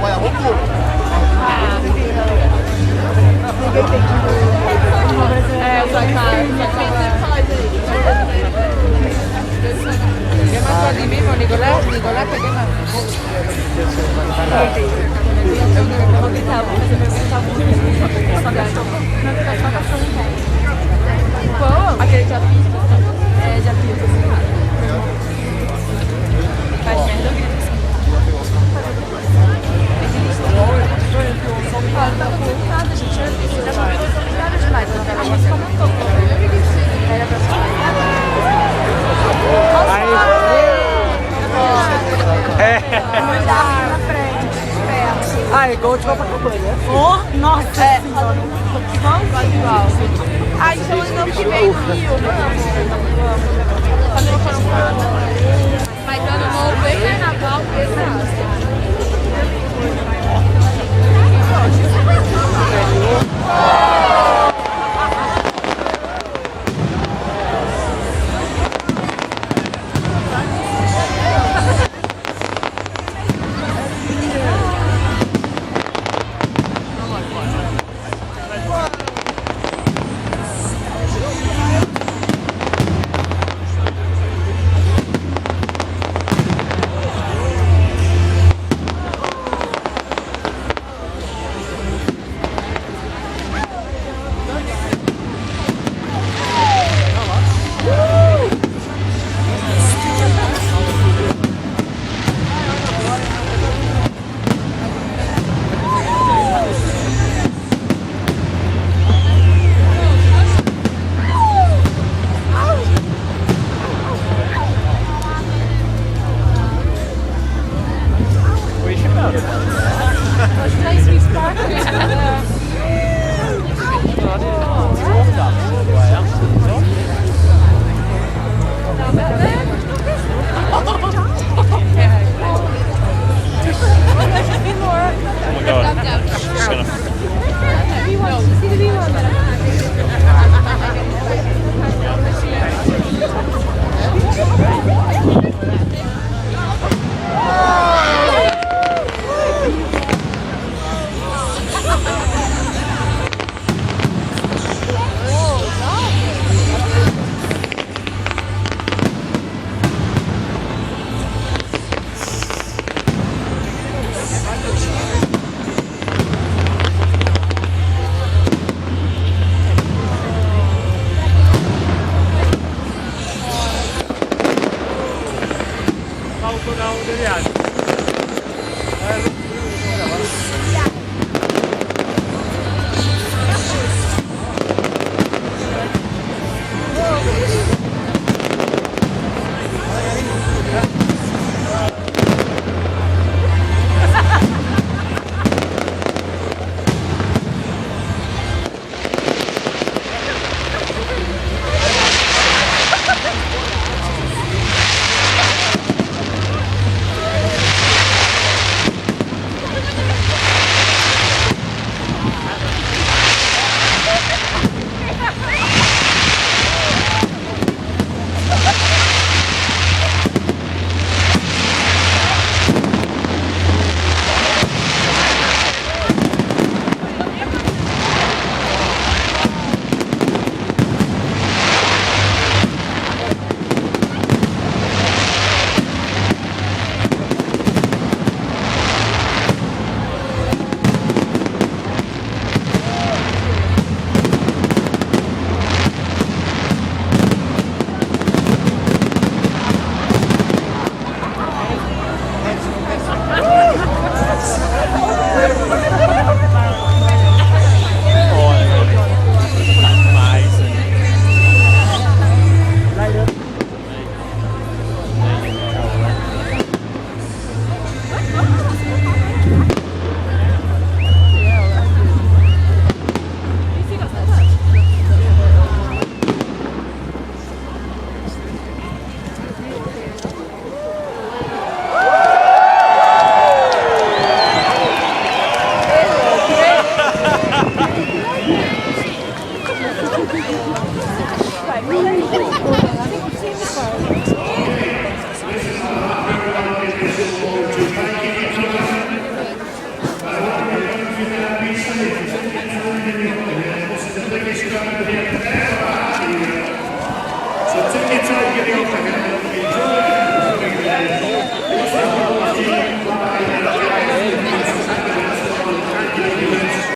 Vai a roupa. ¿Qué más tú aquí mismo, Nicolás? Nicolás, ¿qué más? Aquele já fiz. É, já fiz. Faz merda, eu grito assim. Olha, tá conectada, gente. Já são coisas obrigadas demais. A gente comentou. Era pra ser. Ah, é igual de Copacabana, né? Oh, nossa! É. Vamos igual. Ai, então ano que vem no Rio, vamos. Quando eu for no Mas ano novo e carnaval, Calton,